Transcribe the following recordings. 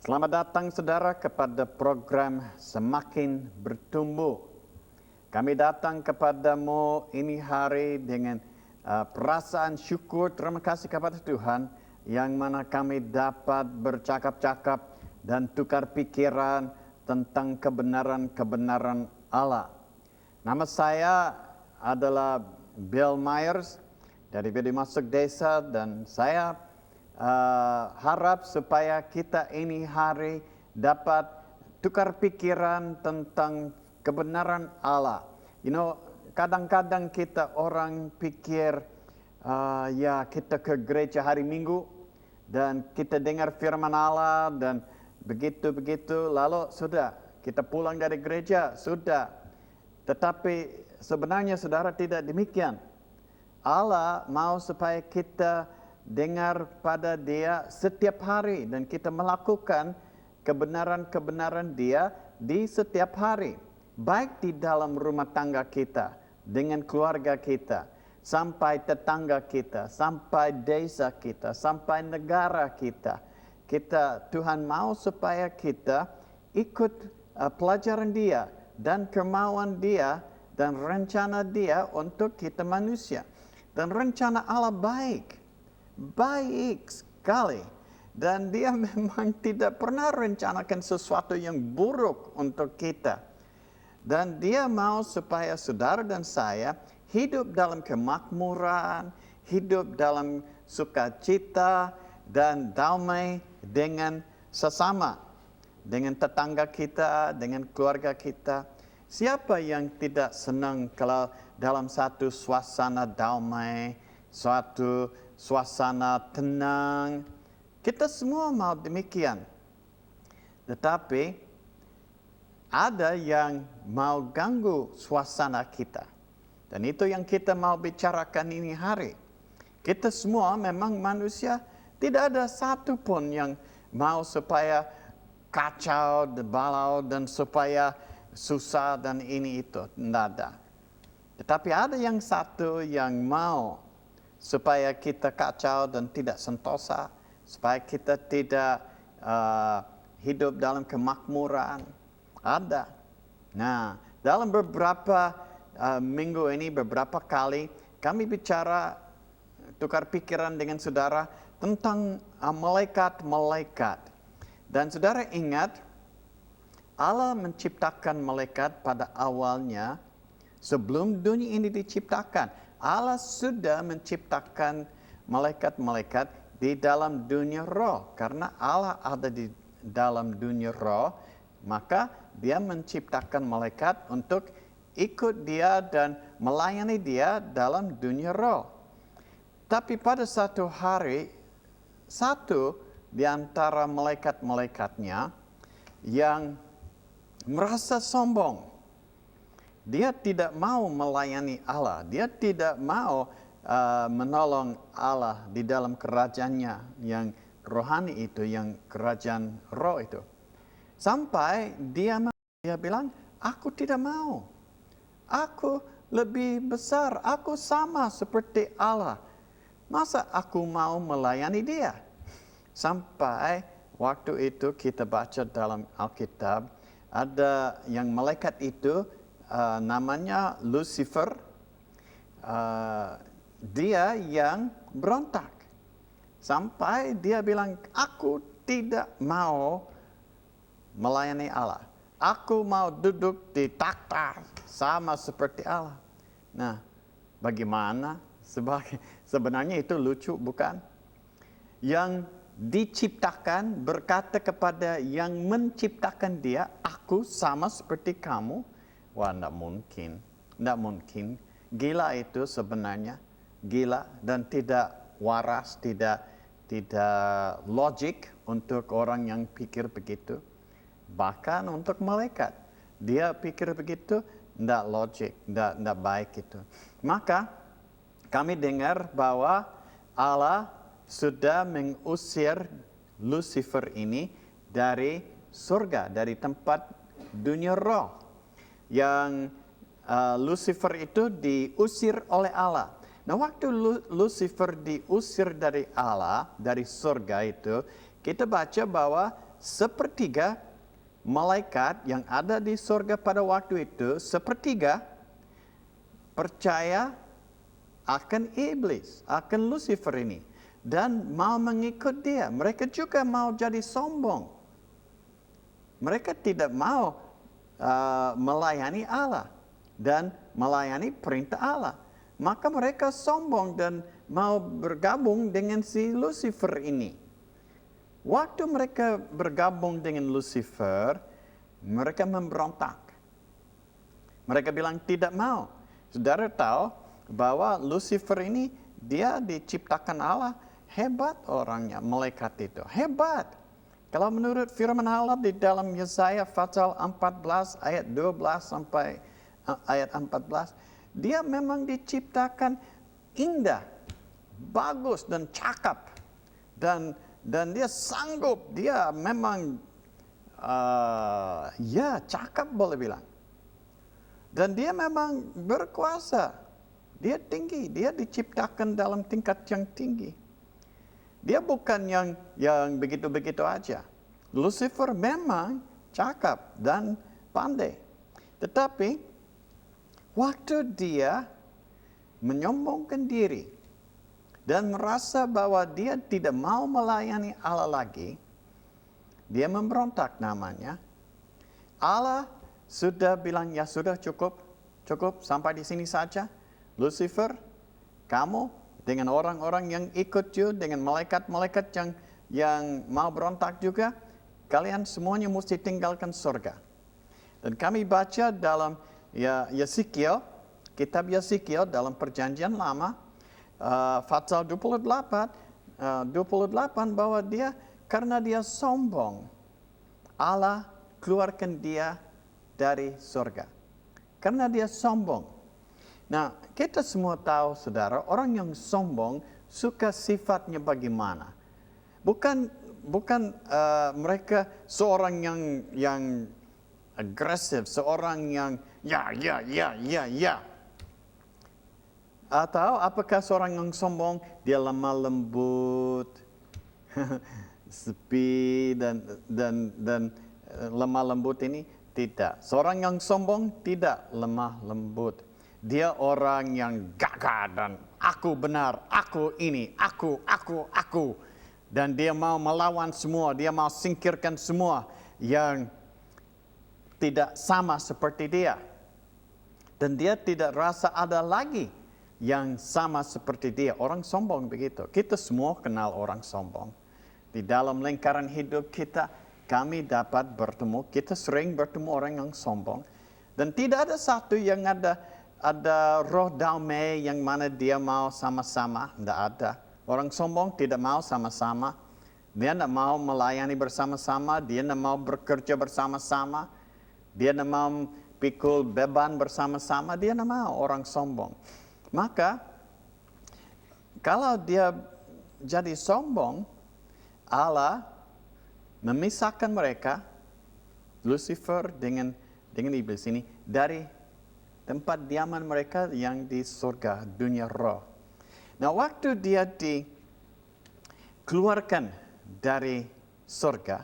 Selamat datang saudara kepada program Semakin Bertumbuh. Kami datang kepadamu ini hari dengan perasaan syukur, terima kasih kepada Tuhan yang mana kami dapat bercakap-cakap dan tukar pikiran tentang kebenaran-kebenaran Allah. Nama saya adalah Bill Myers dari Bidi Masuk Desa dan saya harap supaya kita ini hari dapat tukar pikiran tentang kebenaran Allah. Kadang-kadang kita orang pikir, kita ke gereja hari Minggu dan kita dengar firman Allah dan begitu-begitu, lalu sudah kita pulang dari gereja, sudah. Tetapi sebenarnya saudara tidak demikian. Allah mau supaya kita dengar pada Dia setiap hari dan kita melakukan kebenaran-kebenaran Dia di setiap hari. Baik di dalam rumah tangga kita, dengan keluarga kita, sampai tetangga kita, sampai desa kita, sampai negara kita. Tuhan mau supaya kita ikut pelajaran Dia dan kemauan Dia dan rencana Dia untuk kita manusia. Dan rencana Allah baik sekali. Dan Dia memang tidak pernah rencanakan sesuatu yang buruk untuk kita. Dan Dia mau supaya saudara dan saya hidup dalam kemakmuran, hidup dalam sukacita dan damai dengan sesama, dengan tetangga kita, dengan keluarga kita. Siapa yang tidak senang kalau dalam satu suasana damai, suatu suasana tenang? Kita semua mau demikian. Tetapi ada yang mau ganggu suasana kita. Dan itu yang kita mau bicarakan ini hari. Kita semua memang manusia, tidak ada satu pun yang mau supaya kacau, balau, dan supaya susah dan ini itu. Tidak ada. Tetapi ada yang satu yang mau supaya kita kacau dan tidak sentosa, supaya kita tidak hidup dalam kemakmuran. Ada. Nah, dalam beberapa minggu ini, beberapa kali kami bicara, tukar pikiran dengan saudara tentang malaikat-malaikat. Dan saudara ingat, Allah menciptakan malaikat pada awalnya sebelum dunia ini diciptakan. Allah sudah menciptakan malaikat-malaikat di dalam dunia roh. Karena Allah ada di dalam dunia roh, maka Dia menciptakan malaikat untuk ikut Dia dan melayani Dia dalam dunia roh. Tapi pada satu hari, satu di antara malaikat-malaikatnya yang merasa sombong. Dia tidak mau melayani Allah. Dia tidak mau menolong Allah di dalam kerajaannya yang rohani itu, yang kerajaan roh itu. Sampai dia bilang, aku tidak mau. Aku lebih besar, aku sama seperti Allah. Masa aku mau melayani Dia? Sampai waktu itu kita baca dalam Alkitab, ada yang malaikat itu namanya Lucifer. Dia yang berontak. Sampai dia bilang, aku tidak mau melayani Allah. Aku mau duduk di takhta sama seperti Allah. Nah, bagaimana? Sebenarnya itu lucu, bukan? Yang diciptakan berkata kepada yang menciptakan dia, aku sama seperti kamu. Wah, tidak mungkin. Tidak mungkin. Gila itu sebenarnya. Gila dan tidak waras, tidak logik untuk orang yang pikir begitu. Bahkan untuk malaikat, dia pikir begitu, tidak logik, tidak baik itu. Maka kami dengar bahwa Allah sudah mengusir Lucifer ini dari surga, dari tempat dunia roh. Yang Lucifer itu diusir oleh Allah. Nah, waktu Lucifer diusir dari Allah, dari surga itu, kita baca bahwa sepertiga malaikat yang ada di surga pada waktu itu, sepertiga percaya akan iblis, akan Lucifer ini. Dan mau mengikut dia. Mereka juga mau jadi sombong. Mereka tidak mau melayani Allah dan melayani perintah Allah. Maka mereka sombong dan mau bergabung dengan si Lucifer ini. Waktu mereka bergabung dengan Lucifer, mereka memberontak. Mereka bilang tidak mau. Saudara tahu bahwa Lucifer ini dia diciptakan Allah, hebat orangnya, malaikat itu, hebat. Kalau menurut firman Allah di dalam Yesaya pasal 14 ayat 12 sampai ayat 14, dia memang diciptakan indah, bagus dan cakap. Dan dia sanggup, dia memang cakap boleh bilang. Dan dia memang berkuasa. Dia tinggi, dia diciptakan dalam tingkat yang tinggi. Dia bukan yang begitu-begitu aja. Lucifer memang cakap dan pandai. Tetapi waktu dia menyombongkan diri dan merasa bahwa dia tidak mau melayani Allah lagi, dia memberontak namanya. Allah sudah bilang, ya sudah cukup sampai di sini saja. Lucifer, kamu dengan orang-orang yang ikut you, dengan malaikat-malaikat yang mau berontak juga, kalian semuanya mesti tinggalkan surga. Dan kami baca dalam Yeskiel, kitab Yeskiel dalam perjanjian lama, pasal 28 bahwa dia, karena dia sombong, Allah keluarkan dia dari surga. Karena dia sombong. Nah, kita semua tahu, saudara, orang yang sombong suka sifatnya bagaimana. Bukan mereka seorang yang agresif, seorang yang ya. Atau apakah seorang yang sombong dia lemah lembut, sepi dan lemah lembut ini? Tidak. Seorang yang sombong tidak lemah lembut. Dia orang yang gagah dan aku benar, aku ini, aku. Dan dia mau melawan semua, dia mau singkirkan semua yang tidak sama seperti dia. Dan dia tidak rasa ada lagi yang sama seperti dia. Orang sombong begitu. Kita semua kenal orang sombong. Di dalam lingkaran hidup kita, kami dapat bertemu, kita sering bertemu orang yang sombong. Dan tidak ada satu yang ada roh damai yang mana dia mau sama-sama. Tidak ada. Orang sombong tidak mau sama-sama. Dia tidak mau melayani bersama-sama. Dia tidak mau bekerja bersama-sama. Dia tidak mau pikul beban bersama-sama. Dia tidak mau, orang sombong. Maka, kalau dia jadi sombong, Allah memisahkan mereka, Lucifer dengan iblis ini, dari tempat diaman mereka yang di surga, dunia roh. Nah, waktu dia dikeluarkan dari surga,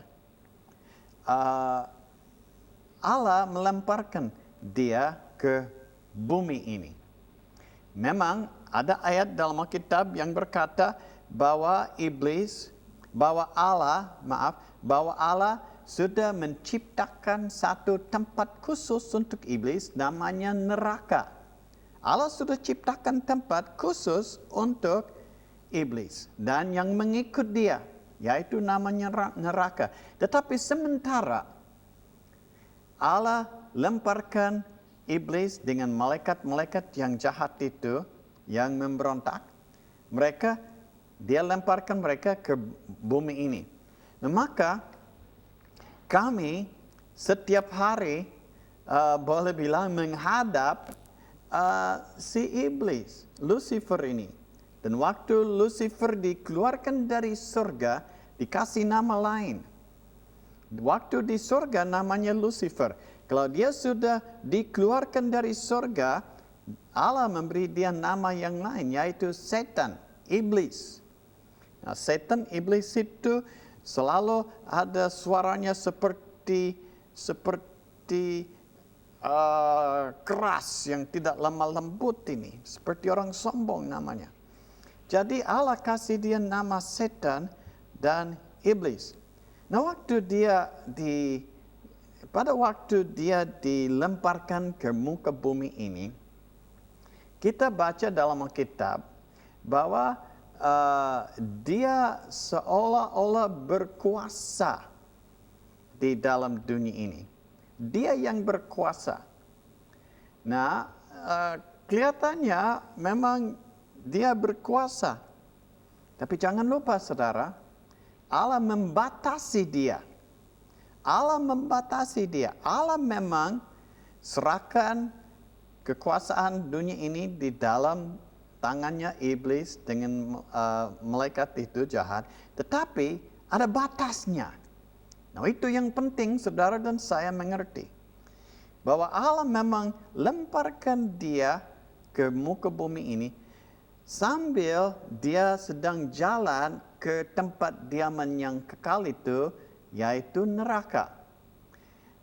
Allah melemparkan dia ke bumi ini. Memang ada ayat dalam Alkitab yang berkata bahwa Allah sudah menciptakan satu tempat khusus untuk iblis, namanya neraka. Allah sudah ciptakan tempat khusus untuk iblis dan yang mengikut dia, yaitu namanya neraka. Tetapi sementara Allah lemparkan iblis dengan malaikat-malaikat yang jahat itu, yang memberontak, dia lemparkan mereka ke bumi ini. Nah, maka kami setiap hari boleh bilang menghadap si iblis, Lucifer ini. Dan waktu Lucifer dikeluarkan dari surga, dikasih nama lain. Waktu di surga namanya Lucifer. Kalau dia sudah dikeluarkan dari surga, Allah memberi dia nama yang lain, yaitu setan, iblis. Nah, setan, iblis itu Selalu ada suaranya seperti keras yang tidak lemah lembut ini. Seperti orang sombong namanya. Jadi Allah kasih dia nama setan dan iblis. Nah, pada waktu dia dilemparkan ke muka bumi ini, kita baca dalam Alkitab bahwa dia seolah-olah berkuasa di dalam dunia ini. Dia yang berkuasa. Nah, kelihatannya memang dia berkuasa. Tapi jangan lupa saudara, Allah membatasi dia. Allah membatasi dia. Allah memang serahkan kekuasaan dunia ini di dalam tangannya iblis dengan malaikat itu jahat. Tetapi ada batasnya. Nah, itu yang penting saudara dan saya mengerti. Bahwa Allah memang lemparkan dia ke muka bumi ini sambil dia sedang jalan ke tempat diaman yang kekal itu, yaitu neraka.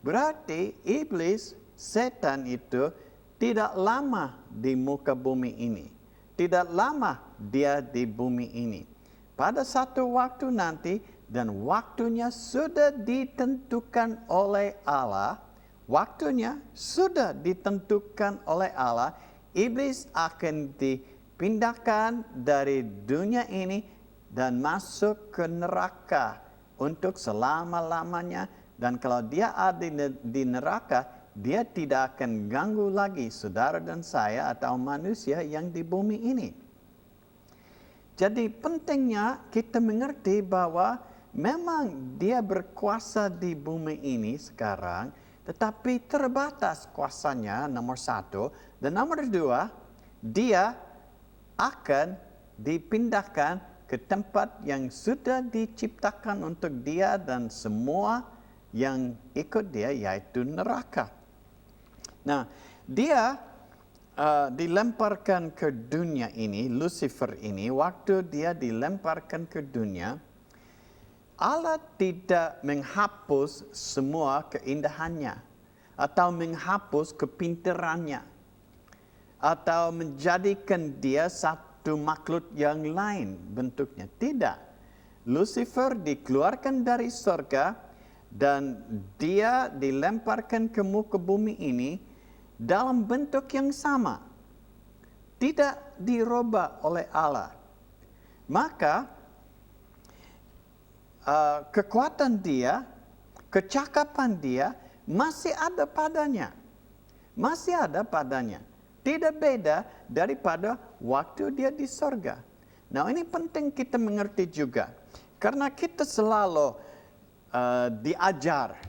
Berarti iblis, setan itu tidak lama di muka bumi ini. Tidak lama dia di bumi ini. Pada satu waktu nanti, dan waktunya sudah ditentukan oleh Allah, iblis akan dipindahkan dari dunia ini dan masuk ke neraka untuk selama-lamanya. Dan kalau dia ada di neraka, dia tidak akan ganggu lagi saudara dan saya atau manusia yang di bumi ini. Jadi pentingnya kita mengerti bahwa memang dia berkuasa di bumi ini sekarang, tetapi terbatas kuasanya, nomor satu. Dan nomor dua, dia akan dipindahkan ke tempat yang sudah diciptakan untuk dia dan semua yang ikut dia, yaitu neraka. Nah, dia dilemparkan ke dunia ini, Lucifer ini, waktu dia dilemparkan ke dunia, Allah tidak menghapus semua keindahannya, atau menghapus kepintarannya, atau menjadikan dia satu makhluk yang lain bentuknya. Tidak. Lucifer dikeluarkan dari surga dan dia dilemparkan ke muka bumi ini dalam bentuk yang sama. Tidak dirubah oleh Allah. Maka kekuatan dia, kecakapan dia masih ada padanya. Masih ada padanya. Tidak beda daripada waktu dia di surga. Nah, ini penting kita mengerti juga. Karena kita selalu diajar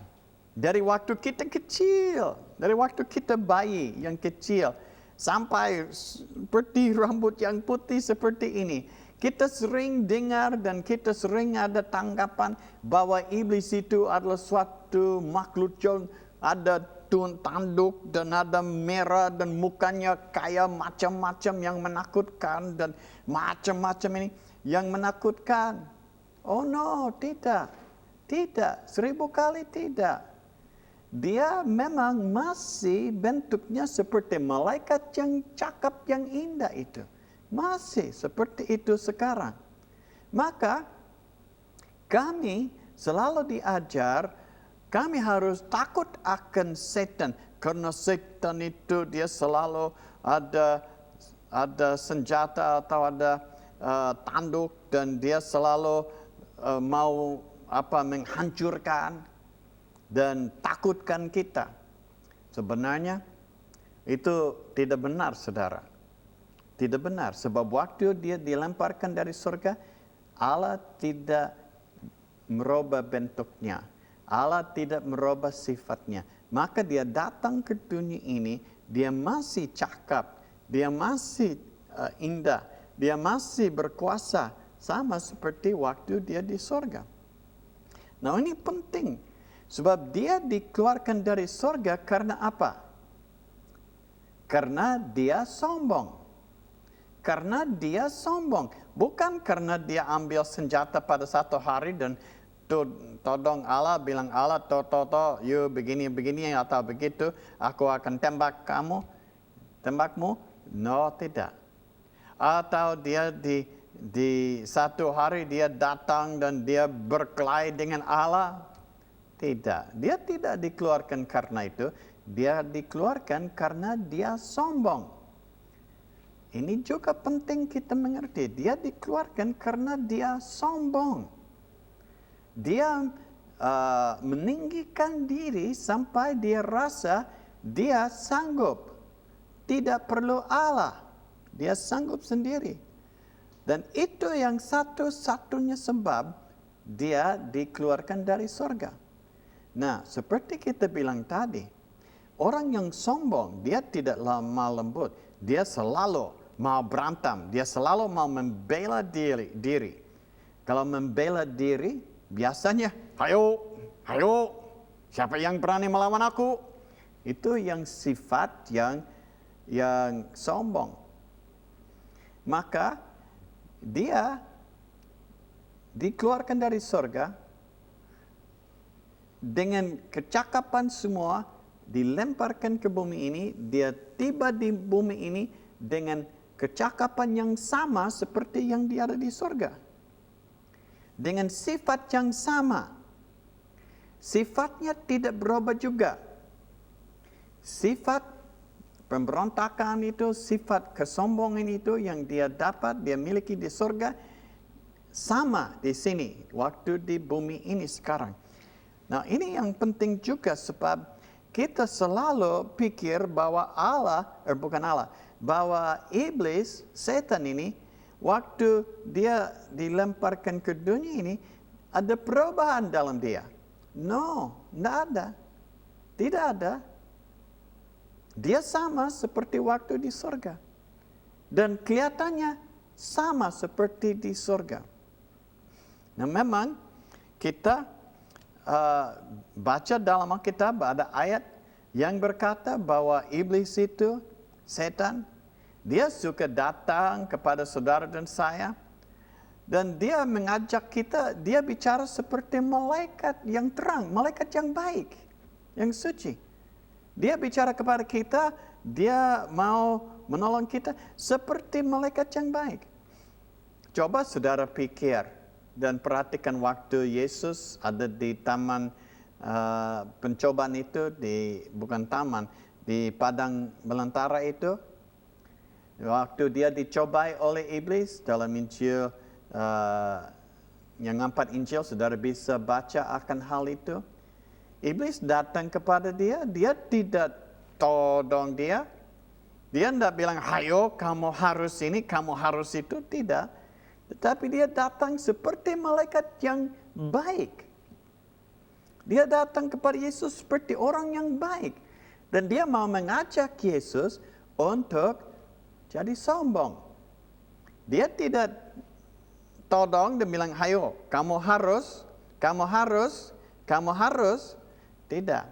dari waktu kita kecil, dari waktu kita bayi yang kecil, sampai seperti rambut yang putih seperti ini. Kita sering dengar dan kita sering ada tanggapan bahwa iblis itu adalah suatu makhluk yang ada tanduk dan ada merah dan mukanya kayak macam-macam yang menakutkan dan macam-macam ini yang menakutkan. Oh no, tidak. Tidak, 1000 kali tidak. Dia memang masih bentuknya seperti malaikat yang cakap, yang indah itu. Masih seperti itu sekarang. Maka kami selalu diajar, kami harus takut akan setan. Karena setan itu dia selalu ada senjata atau ada tanduk dan dia selalu mau menghancurkan dan takutkan kita. Sebenarnya itu tidak benar, saudara. Tidak benar, sebab waktu dia dilemparkan dari surga, Allah tidak merubah bentuknya. Allah tidak merubah sifatnya. Maka dia datang ke dunia ini, dia masih cakap, dia masih indah, dia masih berkuasa, sama seperti waktu dia di surga. Nah, ini penting. Sebab dia dikeluarkan dari surga karena apa? Karena dia sombong. Karena dia sombong. Bukan karena dia ambil senjata pada satu hari dan todong Allah, bilang Allah, you begini atau begitu, aku akan tembakmu. No, tidak. Atau dia di satu hari dia datang dan dia berkelahi dengan Allah. Tidak. Dia tidak dikeluarkan karena itu. Dia dikeluarkan karena dia sombong. Ini juga penting kita mengerti. Dia dikeluarkan karena dia sombong. Dia meninggikan diri sampai dia rasa dia sanggup. Tidak perlu Allah. Dia sanggup sendiri. Dan itu yang satu-satunya sebab dia dikeluarkan dari surga. Nah, seperti kita bilang tadi, orang yang sombong, dia tidak lemah lembut. Dia selalu mau berantem. Dia selalu mau membela diri. Kalau membela diri, biasanya, ayo, siapa yang berani melawan aku? Itu yang sifat yang sombong. Maka dia dikeluarkan dari surga dengan kecakapan semua, dilemparkan ke bumi ini. Dia tiba di bumi ini dengan kecakapan yang sama seperti yang dia ada di surga. Dengan sifat yang sama. Sifatnya tidak berubah juga. Sifat pemberontakan itu, sifat kesombongan itu yang dia dapat, dia miliki di surga, sama di sini, waktu di bumi ini sekarang. Nah, ini yang penting juga sebab kita selalu pikir bahwa bahwa iblis, setan ini, waktu dia dilemparkan ke dunia ini, ada perubahan dalam dia. No, tidak ada. Tidak ada. Dia sama seperti waktu di surga. Dan kelihatannya sama seperti di surga. Nah, memang kita baca dalam Alkitab ada ayat yang berkata bahwa iblis itu, setan, dia suka datang kepada saudara dan saya. Dan dia mengajak kita, dia bicara seperti malaikat yang terang, malaikat yang baik, yang suci. Dia bicara kepada kita, dia mau menolong kita seperti malaikat yang baik. Coba saudara pikir dan perhatikan waktu Yesus ada di taman pencobaan itu, bukan taman, di padang belantara itu. Waktu dia dicobai oleh iblis dalam Injil, yang 4 Injil, saudara bisa baca akan hal itu. Iblis datang kepada dia, dia tidak todong dia. Dia tidak bilang, hayo kamu harus ini, kamu harus itu. Tidak. Tetapi dia datang seperti malaikat yang baik. Dia datang kepada Yesus seperti orang yang baik. Dan dia mau mengajak Yesus untuk jadi sombong. Dia tidak todong dan bilang, hayo kamu harus. Tidak.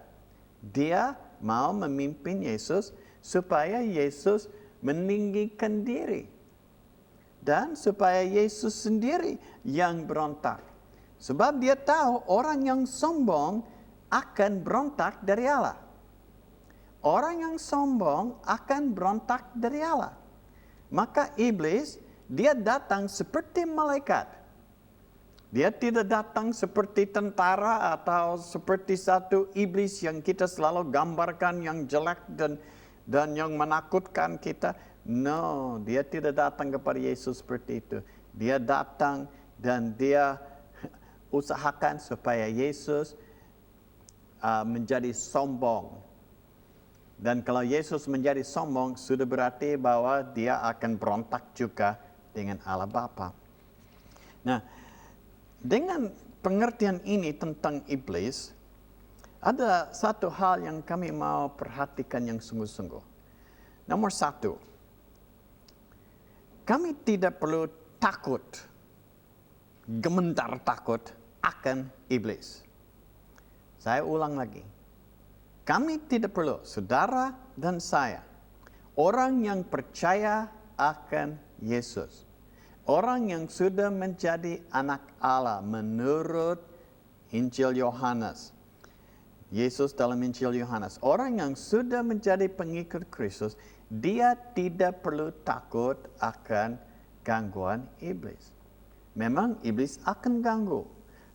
Dia mau memimpin Yesus supaya Yesus meninggikan diri. Dan supaya Yesus sendiri yang berontak. Sebab dia tahu orang yang sombong akan berontak dari Allah. Orang yang sombong akan berontak dari Allah. Maka iblis, dia datang seperti malaikat. Dia tidak datang seperti tentara atau seperti satu iblis yang kita selalu gambarkan yang jelek dan yang menakutkan kita. No, dia tidak datang kepada Yesus seperti itu. Dia datang dan dia usahakan supaya Yesus menjadi sombong. Dan kalau Yesus menjadi sombong, sudah berarti bahwa dia akan berontak juga dengan Allah Bapa. Nah, dengan pengertian ini tentang iblis, ada satu hal yang kami mau perhatikan yang sungguh-sungguh. Nomor 1, kami tidak perlu takut, gemetar takut akan iblis. Saya ulang lagi. Kami tidak perlu, saudara dan saya, orang yang percaya akan Yesus. Orang yang sudah menjadi anak Allah menurut Injil Yohanes. Yesus dalam Injil Yohanes. Orang yang sudah menjadi pengikut Kristus, dia tidak perlu takut akan gangguan iblis. Memang iblis akan ganggu,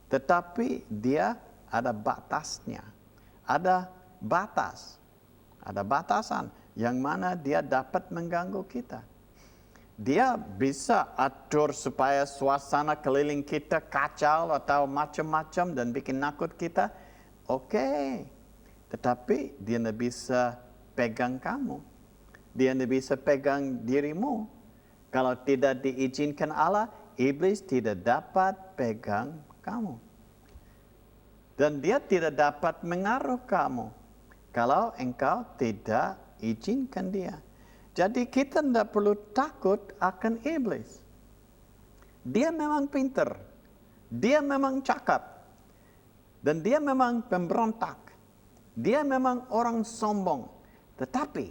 tetapi dia ada batasnya. Ada batas. Ada batasan yang mana dia dapat mengganggu kita. Dia bisa atur supaya suasana keliling kita kacau atau macam-macam dan bikin nakut kita. Oke. Tetapi dia tidak bisa pegang kamu. Dia tidak bisa pegang dirimu. Kalau tidak diizinkan Allah, iblis tidak dapat pegang kamu. Dan dia tidak dapat mengaruh kamu kalau engkau tidak izinkan dia. Jadi kita tidak perlu takut akan iblis. Dia memang pintar. Dia memang cakap. Dan dia memang pemberontak. Dia memang orang sombong. Tetapi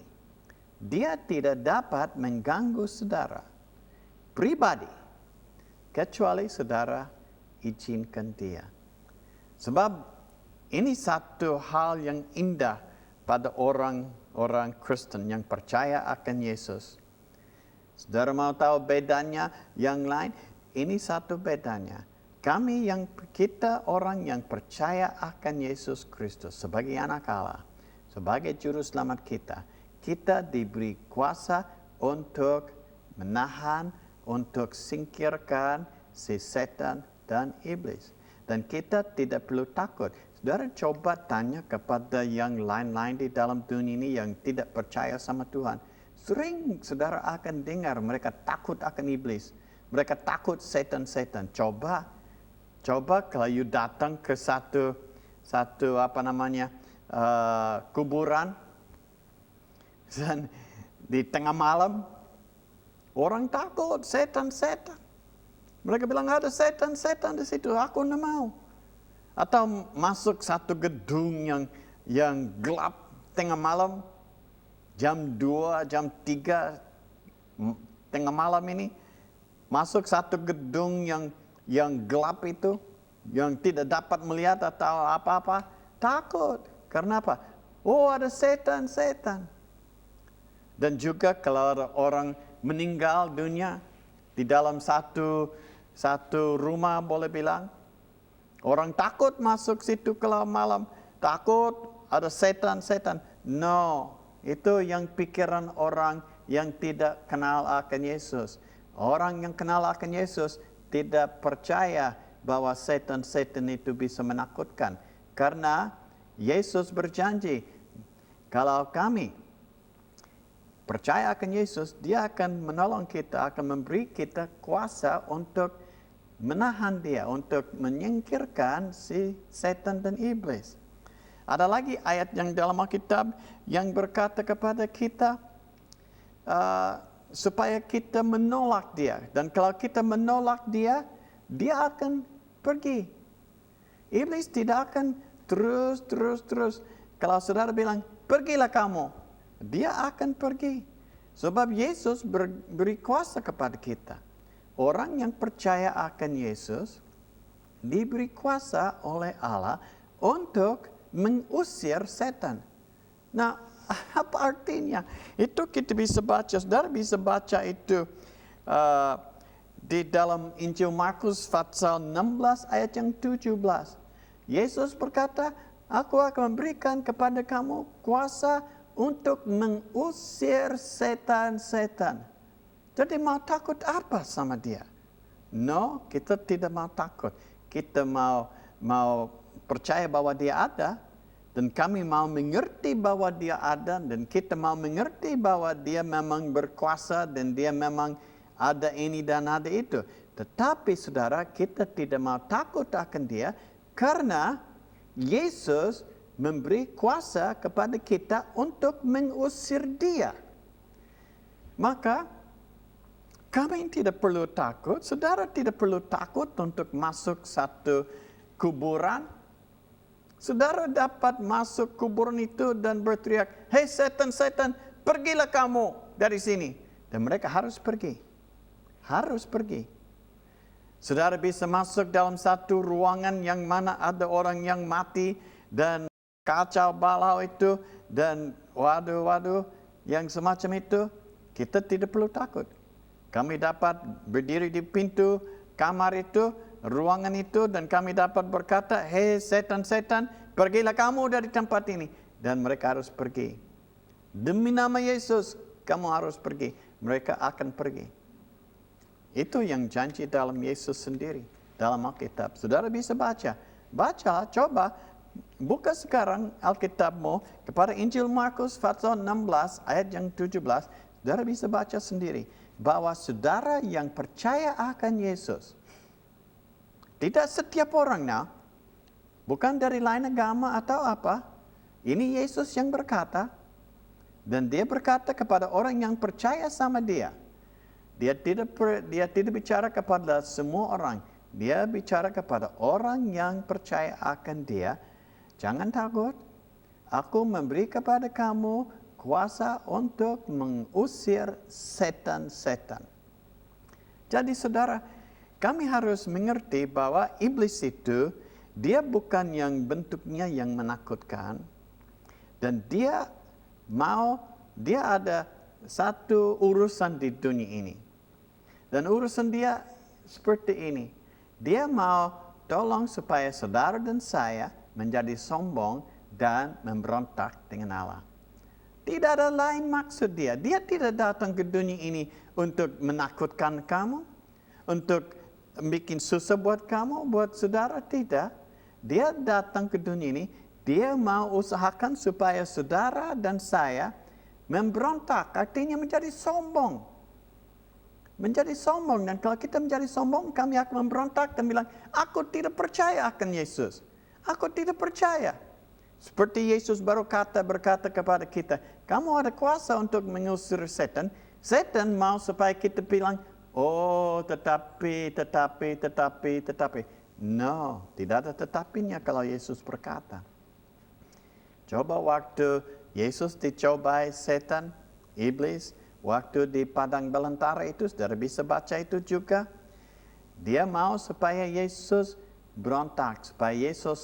dia tidak dapat mengganggu saudara pribadi. Kecuali saudara izinkan dia. Sebab ini satu hal yang indah pada orang Kristen yang percaya akan Yesus. Saudara mau tahu bedanya yang lain? Ini satu bedanya. Kita orang yang percaya akan Yesus Kristus sebagai anak Allah, sebagai juru selamat kita diberi kuasa untuk menahan, untuk singkirkan si setan dan iblis. Dan kita tidak perlu takut. Saudara coba tanya kepada yang lain-lain di dalam dunia ini yang tidak percaya sama Tuhan. Sering saudara akan dengar mereka takut akan iblis. Mereka takut setan-setan. Coba kalau you datang ke satu kuburan dan di tengah malam orang takut setan-setan. Mereka bilang ada setan-setan di situ, aku tidak mau. Atau masuk satu gedung yang gelap tengah malam, jam 2, jam 3 tengah malam ini, masuk satu gedung yang gelap itu, yang tidak dapat melihat atau apa-apa, takut. Karena apa? Oh, ada setan-setan. Dan juga kalau ada orang meninggal dunia di dalam satu rumah boleh bilang, orang takut masuk situ kalau malam, takut ada setan-setan. No, itu yang pikiran orang yang tidak kenal akan Yesus. Orang yang kenal akan Yesus tidak percaya bahwa setan-setan itu bisa menakutkan. Karena Yesus berjanji, kalau kami percaya akan Yesus, dia akan menolong kita, akan memberi kita kuasa untuk menahan dia, untuk menyingkirkan si setan dan iblis. Ada lagi ayat yang dalam Alkitab yang berkata kepada kita supaya kita menolak dia. Dan kalau kita menolak dia, dia akan pergi. Iblis tidak akan terus. Kalau saudara bilang, pergilah kamu, dia akan pergi. Sebab Yesus beri kuasa kepada kita. Orang yang percaya akan Yesus diberi kuasa oleh Allah untuk mengusir setan. Nah, apa artinya? Itu kita bisa baca, saudara bisa baca itu di dalam Injil Markus pasal 16 ayat yang 17. Yesus berkata, aku akan memberikan kepada kamu kuasa untuk mengusir setan-setan. Jadi mau takut apa sama dia? No, kita tidak mau takut. Kita mau percaya bahwa dia ada. Dan kami mau mengerti bahwa dia ada. Dan kita mau mengerti bahwa dia memang berkuasa. Dan dia memang ada ini dan ada itu. Tetapi saudara, kita tidak mau takut akan dia. Karena Yesus memberi kuasa kepada kita untuk mengusir dia. Maka kami tidak perlu takut, saudara tidak perlu takut untuk masuk satu kuburan. Saudara dapat masuk kuburan itu dan berteriak, hei setan-setan, pergilah kamu dari sini. Dan mereka harus pergi. Harus pergi. Saudara bisa masuk dalam satu ruangan yang mana ada orang yang mati dan kacau balau itu dan waduh yang semacam itu. Kita tidak perlu takut. Kami dapat berdiri di pintu kamar itu, ruangan itu, dan kami dapat berkata, "Hei setan-setan, pergilah kamu dari tempat ini." Dan mereka harus pergi. Demi nama Yesus, kamu harus pergi. Mereka akan pergi. Itu yang janji dalam Yesus sendiri, dalam Alkitab. Saudara bisa baca. Baca, coba. Buka sekarang Alkitabmu kepada Injil Markus pasal 16 ayat yang 17. Saudara bisa baca sendiri. Bahwa saudara yang percaya akan Yesus. Tidak setiap orang bukan dari lain agama atau apa. Ini Yesus yang berkata. Dan dia berkata kepada orang yang percaya sama dia. Dia tidak bicara kepada semua orang. Dia bicara kepada orang yang percaya akan dia. Jangan takut. Aku memberi kepada kamu kuasa untuk mengusir setan-setan. Jadi saudara, kami harus mengerti bahwa iblis itu, dia bukan yang bentuknya yang menakutkan. Dan dia ada satu urusan di dunia ini. Dan urusan dia seperti ini. Dia mau tolong supaya saudara dan saya menjadi sombong dan memberontak dengan Allah. Tidak ada lain maksud dia. Dia tidak datang ke dunia ini untuk menakutkan kamu, untuk bikin susah buat kamu, buat saudara, tidak. Dia datang ke dunia ini, dia mau usahakan supaya saudara dan saya memberontak, artinya menjadi sombong. Menjadi sombong, dan kalau kita menjadi sombong, kami akan memberontak dan bilang, aku tidak percaya akan Yesus. Aku tidak percaya. Seperti Yesus berkata kepada kita, kamu ada kuasa untuk mengusir setan. Setan mau supaya kita bilang, oh tetapi. No, tidak ada tetapinya kalau Yesus berkata. Coba waktu Yesus dicobai setan, iblis, waktu di padang belantara itu, saudara bisa baca itu juga. Dia mau supaya Yesus berontak, supaya Yesus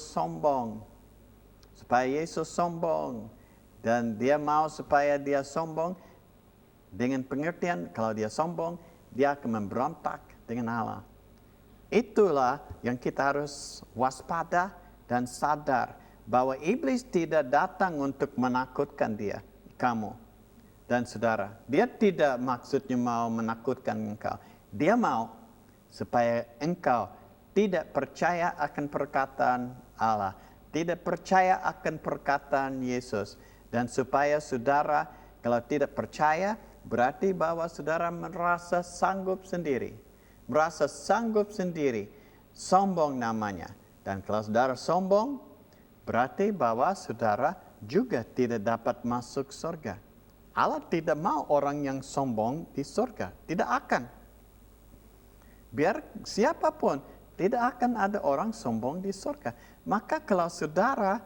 sombong. Dan dia mau supaya dia sombong dengan pengertian, kalau dia sombong, dia akan memberontak dengan Allah. Itulah yang kita harus waspada dan sadar, bahwa iblis tidak datang untuk menakutkan kamu. Dan saudara, dia tidak maksudnya mau menakutkan engkau. Dia mau supaya engkau tidak percaya akan perkataan Allah. Tidak percaya akan perkataan Yesus. Dan supaya saudara, kalau tidak percaya, berarti bahwa saudara merasa sanggup sendiri. Merasa sanggup sendiri. Sombong namanya. Dan kalau saudara sombong, berarti bahwa saudara juga tidak dapat masuk surga. Allah tidak mau orang yang sombong di surga. Tidak akan. Biar siapapun, tidak akan ada orang sombong di surga. Maka kalau saudara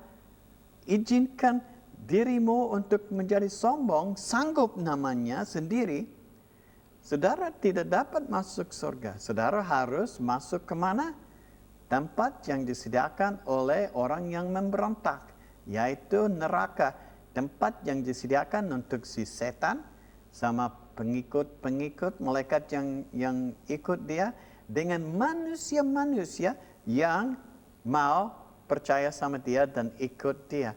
izinkan dirimu untuk menjadi sombong, sanggup namanya sendiri, saudara tidak dapat masuk surga. Saudara harus masuk kemana? Tempat yang disediakan oleh orang yang memberontak, yaitu neraka. Tempat yang disediakan untuk si setan sama pengikut malaikat yang ikut dia, dengan manusia-manusia yang mau percaya sama dia dan ikut dia.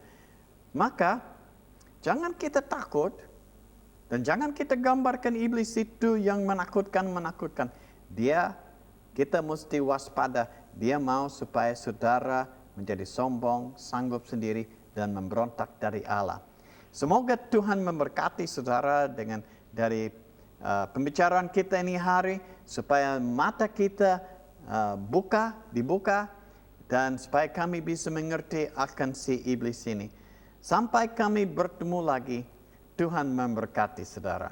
Maka jangan kita takut dan jangan kita gambarkan iblis itu yang menakutkan. Kita mesti waspada. Dia mau supaya saudara menjadi sombong, sanggup sendiri dan memberontak dari Allah. Semoga Tuhan memberkati saudara dari pembicaraan kita ini hari, supaya mata kita dibuka, dan supaya kami bisa mengerti akan si iblis ini. Sampai kami bertemu lagi, Tuhan memberkati saudara.